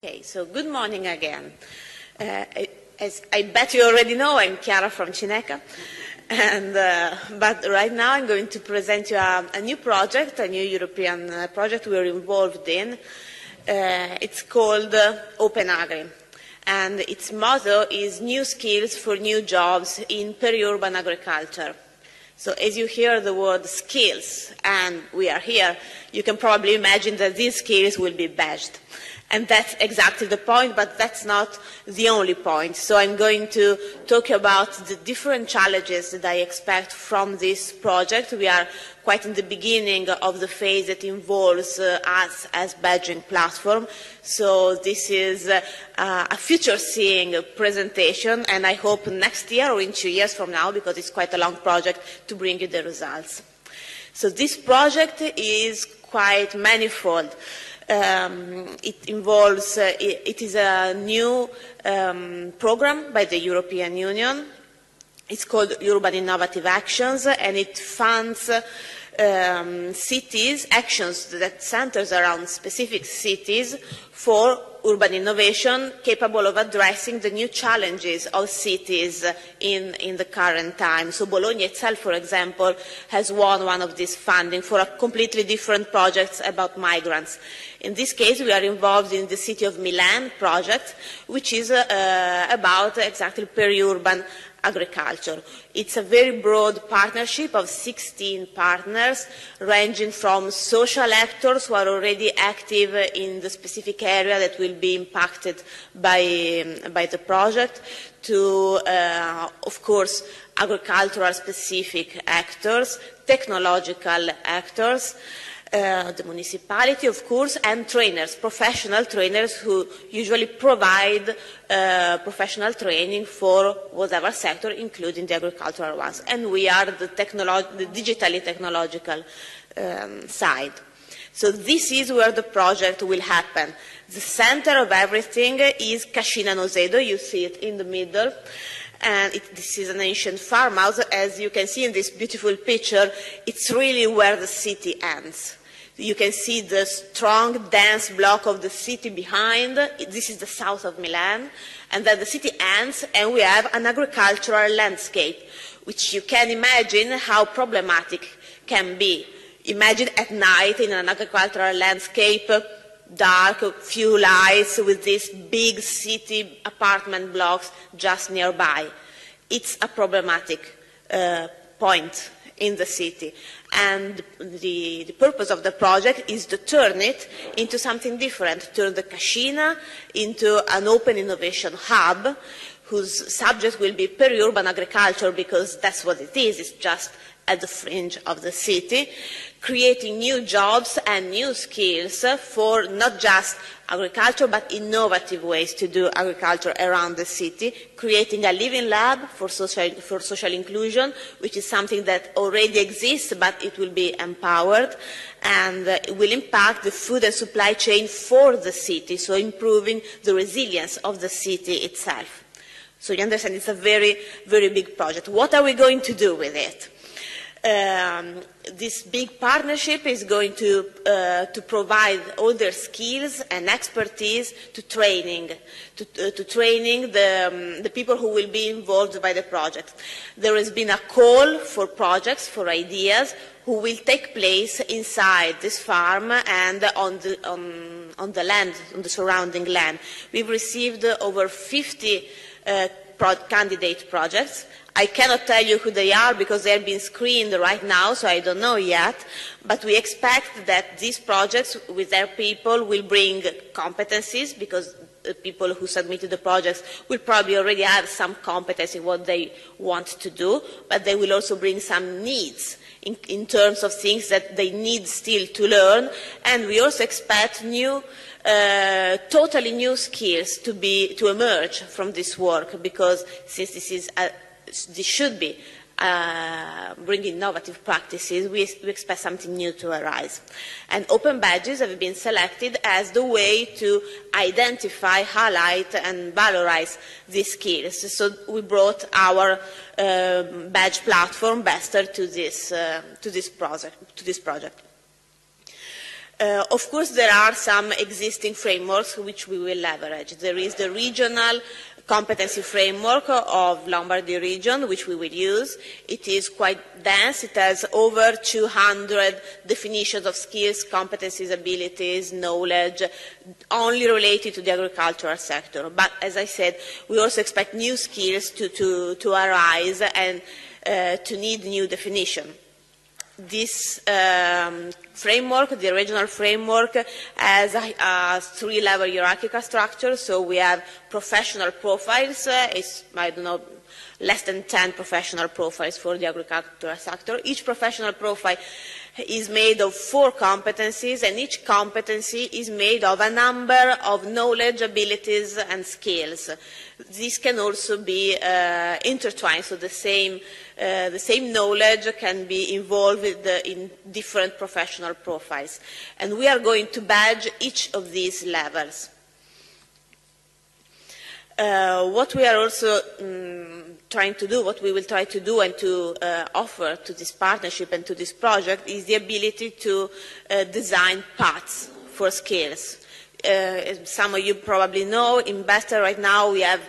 Okay, so good morning again. As I bet you already know, I'm Chiara from Cineca, but right now I'm going to present you a new project, a new European project we're involved in. It's called OpenAgri, and its motto is New Skills for New Jobs in Periurban Agriculture. So as you hear the word skills, and we are here, you can probably imagine that these skills will be badged. And that's exactly the point, but that's not the only point. So I'm going to talk about the different challenges that I expect from this project. We are quite in the beginning of the phase that involves us as badging platform. So this is a future-seeing presentation, and I hope next year or in 2 years from now, because it's quite a long project, to bring you the results. So this project is quite manifold. It involves, it is a new program by the European Union. It's called Urban Innovative Actions, and it funds cities, actions that centers around specific cities for urban innovation capable of addressing the new challenges of cities in the current time. So Bologna itself, for example, has won one of these funding for a completely different project about migrants. In this case, we are involved in the City of Milan project, which is about exactly periurban agriculture. It's a very broad partnership of 16 partners, ranging from social actors who are already active in the specific area that will be impacted by the project, to, of course, agricultural specific actors, technological actors, the municipality, of course, and trainers, professional trainers who usually provide professional training for whatever sector, including the agricultural ones. And we are the digitally technological side. So this is where the project will happen. The center of everything is Cascina Nosedo. You see it in the middle. And this is an ancient farmhouse. As you can see in this beautiful picture, it's really where the city ends. You can see the strong, dense block of the city behind. This is the south of Milan. And then the city ends, and we have an agricultural landscape, which you can imagine how problematic can be. Imagine at night in an agricultural landscape, dark, few lights, with these big city apartment blocks just nearby. It's a problematic point in the city. And the purpose of the project is to turn it into something different, turn the Cascina into an open innovation hub whose subject will be periurban agriculture, because that's what it is. It's just at the fringe of the city, creating new jobs and new skills for not just agriculture, but innovative ways to do agriculture around the city, creating a living lab for social inclusion, which is something that already exists, but it will be empowered, and it will impact the food and supply chain for the city, so improving the resilience of the city itself. So you understand it's a very, very big project. What are we going to do with it? This big partnership is going to provide all their skills and expertise to training, the people who will be involved by the project. There has been a call for projects, for ideas, who will take place inside this farm and on the land, on the surrounding land. We've received over 50 candidate projects. I cannot tell you who they are because they are being screened right now, so I don't know yet. But we expect that these projects with their people will bring competencies, because the people who submitted the projects will probably already have some competence in what they want to do, but they will also bring some needs in terms of things that they need still to learn. And we also expect new totally new skills to emerge from this work, because since this should be bringing innovative practices, we expect something new to arise. And open badges have been selected as the way to identify, highlight, and valorize these skills. So we brought our badge platform, Bestr, to this project. Of course, there are some existing frameworks which we will leverage. There is the regional competency framework of Lombardy region, which we will use. It is quite dense. It has over 200 definitions of skills, competencies, abilities, knowledge, only related to the agricultural sector. But as I said, we also expect new skills to arise and to need new definition. This framework, the regional framework, has a three-level hierarchical structure. So we have professional profiles. It's, I don't know, less than 10 professional profiles for the agricultural sector. Each professional profile is made of 4 competencies, and each competency is made of a number of knowledge, abilities, and skills. These can also be intertwined, so the same knowledge can be involved in different professional profiles. And we are going to badge each of these levels. What we are also trying to do, what we will try to do and to offer to this partnership and to this project is the ability to design paths for skills. Some of you probably know, in Bestr right now we have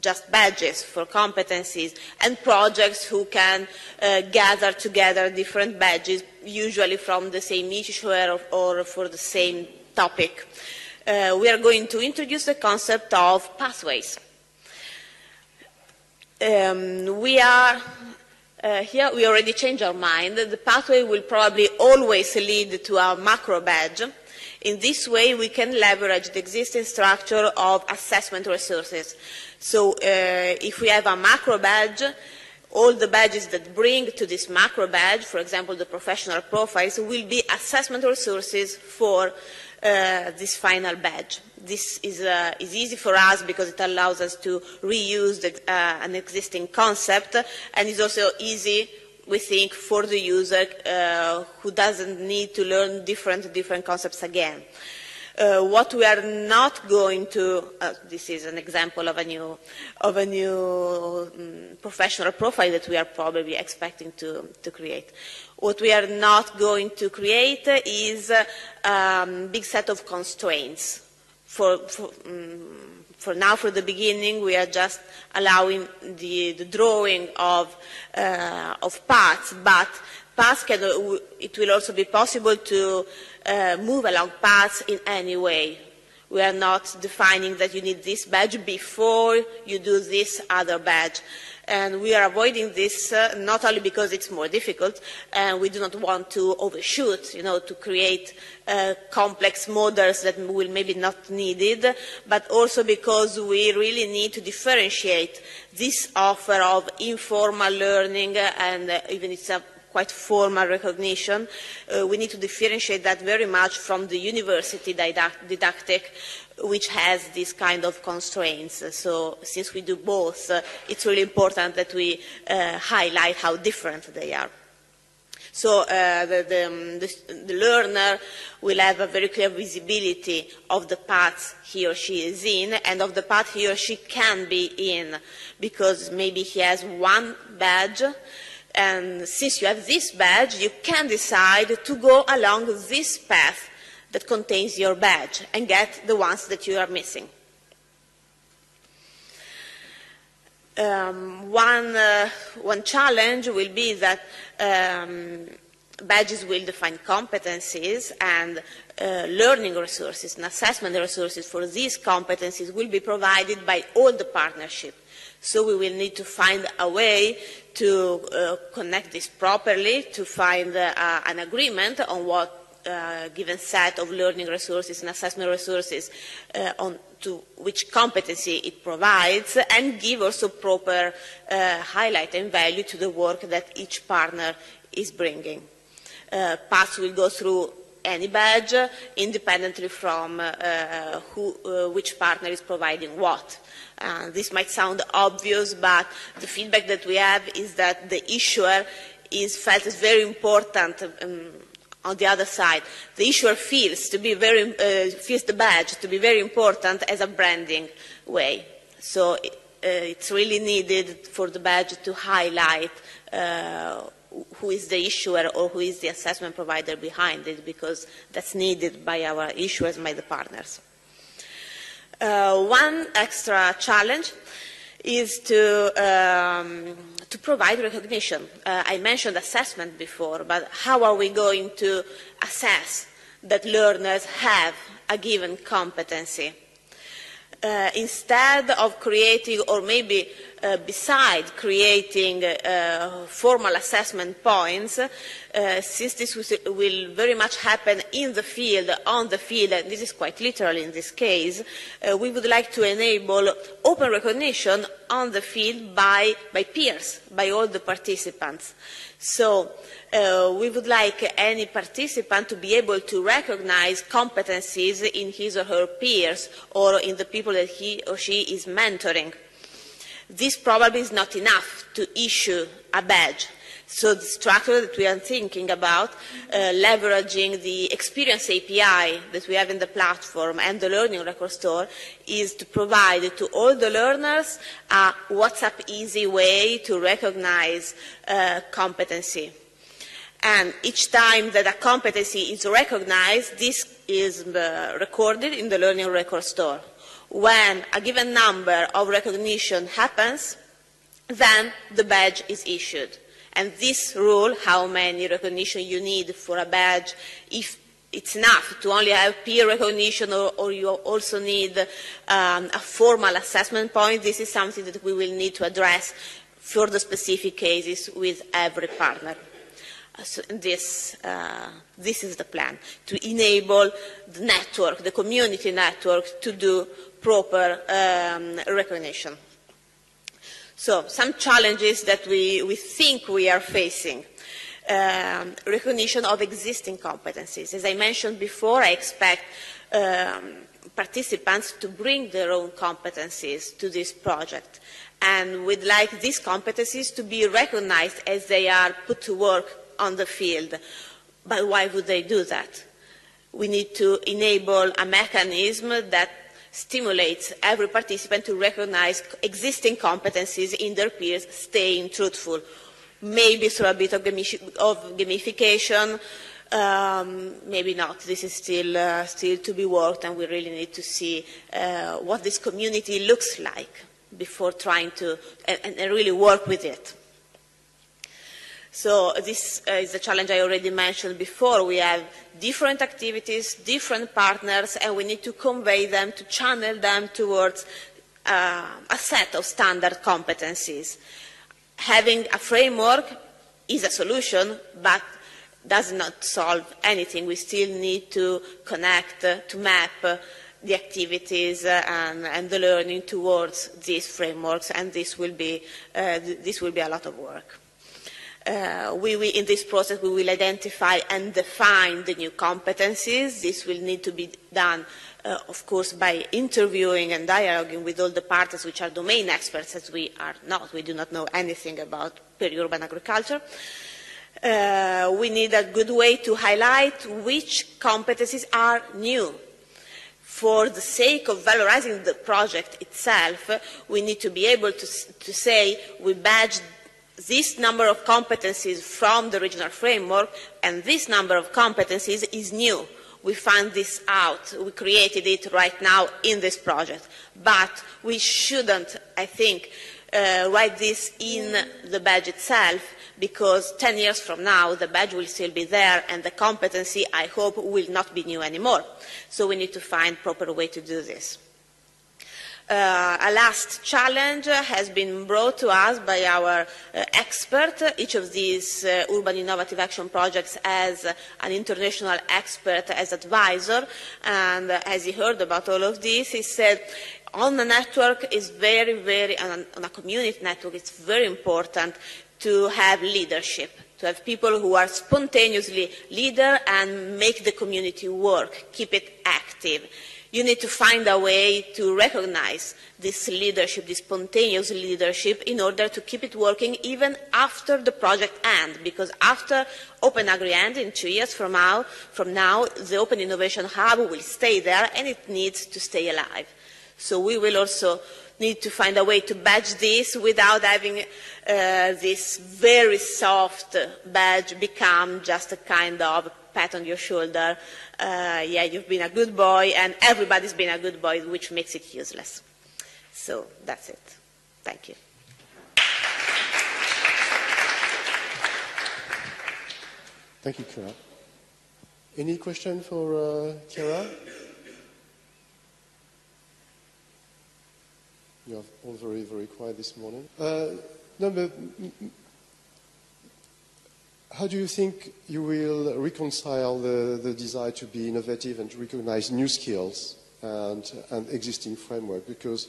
just badges for competencies and projects who can gather together different badges, usually from the same issue or for the same topic. We are going to introduce the concept of pathways. We already changed our mind. The pathway will probably always lead to a macro badge. In this way, we can leverage the existing structure of assessment resources. So if we have a macro badge, all the badges that bring to this macro badge, for example, the professional profiles, will be assessment resources for this final badge. This is easy for us because it allows us to reuse an existing concept, and is also easy, we think, for the user who doesn't need to learn different concepts again. What we are not going to, this is an example of a new professional profile that we are probably expecting to create. What we are not going to create is a big set of constraints. For now, for the beginning, we are just allowing the drawing of paths, but paths it will also be possible to move along paths in any way. We are not defining that you need this badge before you do this other badge. And we are avoiding this not only because it's more difficult, and we do not want to overshoot, to create complex models that will maybe not needed, but also because we really need to differentiate this offer of informal learning and even it's a quite formal recognition. We need to differentiate that very much from the university didactic, which has these kind of constraints. So since we do both, it's really important that we highlight how different they are. So the learner will have a very clear visibility of the path he or she is in and of the path he or she can be in, because maybe he has one badge, and since you have this badge, you can decide to go along this path that contains your badge and get the ones that you are missing. One challenge will be that badges will define competencies, and learning resources and assessment resources for these competencies will be provided by all the partnership. So we will need to find a way to connect this properly, to find an agreement on what given set of learning resources and assessment resources to which competency it provides, and give also proper highlight and value to the work that each partner is bringing. Paths will go through any badge independently from which partner is providing what. This might sound obvious, but the feedback that we have is that the issuer is felt as very important. On the other side, the issuer feels the badge to be very important as a branding way. So it's really needed for the badge to highlight who is the issuer or who is the assessment provider behind it, because that's needed by our issuers and by the partners. One extra challenge is to provide recognition. I mentioned assessment before, but how are we going to assess that learners have a given competency? Instead of creating, or maybe beside creating formal assessment points, since this will very much happen in the field, on the field, and this is quite literal in this case, we would like to enable open recognition on the field by peers, by all the participants. So we would like any participant to be able to recognize competencies in his or her peers or in the people that he or she is mentoring. This probably is not enough to issue a badge. So the structure that we are thinking about, leveraging the experience API that we have in the platform and the learning record store, is to provide to all the learners a WhatsApp easy way to recognize competency. And each time that a competency is recognized, this is recorded in the learning record store. When a given number of recognition happens, then the badge is issued. And this rule, how many recognition you need for a badge, if it's enough to only have peer recognition or you also need a formal assessment point, this is something that we will need to address for the specific cases with every partner. So this is the plan, to enable the network, the community network, to do proper recognition. So some challenges that we think we are facing. Recognition of existing competencies. As I mentioned before, I expect participants to bring their own competencies to this project. And we'd like these competencies to be recognized as they are put to work on the field. But why would they do that? We need to enable a mechanism that stimulates every participant to recognize existing competencies in their peers, staying truthful. Maybe through a bit of gamification, maybe not. This is still to be worked, and we really need to see what this community looks like before trying to and really work with it. So this is a challenge I already mentioned before. We have different activities, different partners, and we need to convey them, to channel them towards a set of standard competencies. Having a framework is a solution, but does not solve anything. We still need to connect, to map the activities and the learning towards these frameworks, and this will be a lot of work. In this process, we will identify and define the new competencies. This will need to be done, of course, by interviewing and dialoguing with all the partners which are domain experts, as we are not. We do not know anything about periurban agriculture. We need a good way to highlight which competencies are new. For the sake of valorizing the project itself, we need to be able to say we badge this number of competencies from the regional framework, and this number of competencies is new. We found this out. We created it right now in this project. But we shouldn't, I think, write this in the badge itself, because 10 years from now, the badge will still be there, and the competency, I hope, will not be new anymore. So we need to find a proper way to do this. A last challenge has been brought to us by our expert. Each of these urban innovative action projects has an international expert as advisor, and as he heard about all of this, he said on the network is on a community network, it's very important to have leadership, to have people who are spontaneously leader and make the community work, keep it active. You need to find a way to recognize this leadership, this spontaneous leadership, in order to keep it working even after the project ends. Because after OpenAgri ends, in 2 years from now, the Open Innovation Hub will stay there, and it needs to stay alive. So we will also need to find a way to badge this without having this very soft badge become just a kind of pat on your shoulder. Yeah, you've been a good boy, and everybody's been a good boy, which makes it useless. So that's it. Thank you. Thank you, Chiara. Any question for Chiara? You are all very, very quiet this morning. No, but how do you think you will reconcile the desire to be innovative and to recognize new skills and existing framework? Because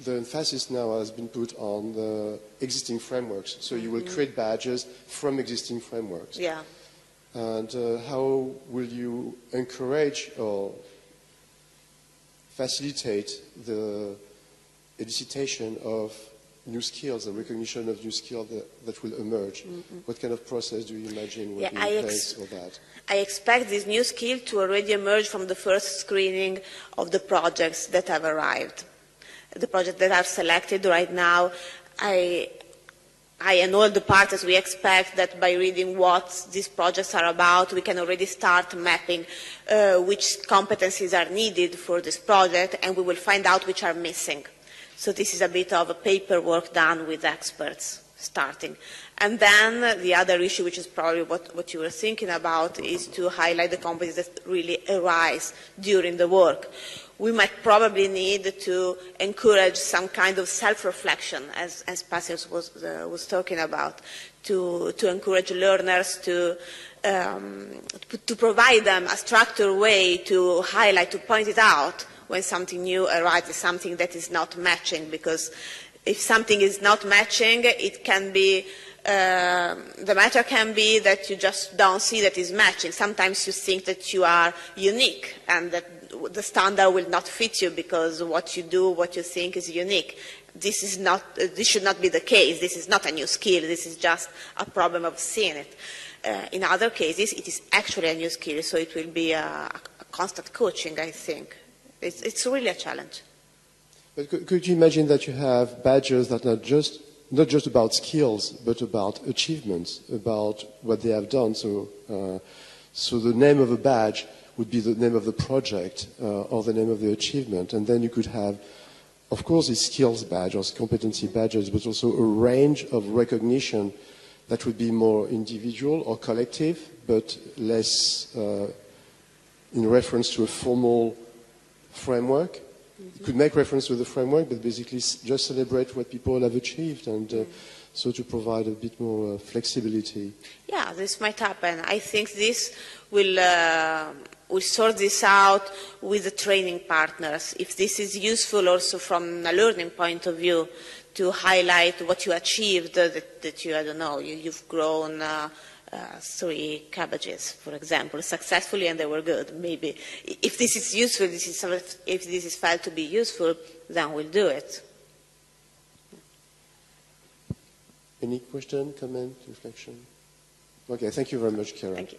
the emphasis now has been put on the existing frameworks. So you will create badges from existing frameworks. Yeah. And how will you encourage or facilitate the elicitation of new skills and recognition of new skills that will emerge? What kind of process do you imagine will be in place for that? I expect this new skill to already emerge from the first screening of the projects that have arrived. The projects that are selected right now, I and all the partners, we expect that by reading what these projects are about, we can already start mapping which competencies are needed for this project, and we will find out which are missing. So this is a bit of a paperwork done with experts starting. And then the other issue, which is probably what you were thinking about, is to highlight the competencies that really arise during the work. We might probably need to encourage some kind of self-reflection, as Pascal was talking about, to encourage learners to provide them a structured way to highlight, to point it out when something new arises, something that is not matching. Because if something is not matching, it can be the matter can be that you just don't see that it's matching. Sometimes you think that you are unique and that the standard will not fit you because what you do, what you think is unique. This should not be the case. This is not a new skill. This is just a problem of seeing it. In other cases, it is actually a new skill, so it will be a constant coaching, I think. It's really a challenge. But could you imagine that you have badges that are not just about skills, but about achievements, about what they have done? So the name of a badge would be the name of the project or the name of the achievement. And then you could have, of course, these skills badge or competency badges, but also a range of recognition that would be more individual or collective, but less in reference to a formal framework. You could make reference to the framework, but basically just celebrate what people have achieved and so to provide a bit more flexibility. Yeah, this might happen. I think this will sort this out with the training partners. If this is useful also from a learning point of view, to highlight what you achieved, that you, I don't know, you've grown 3 cabbages, for example, successfully, and they were good. Maybe if this is useful, if this is felt to be useful, then we'll do it. Any question, comment, reflection? Okay, thank you very much, Chiara. Thank you.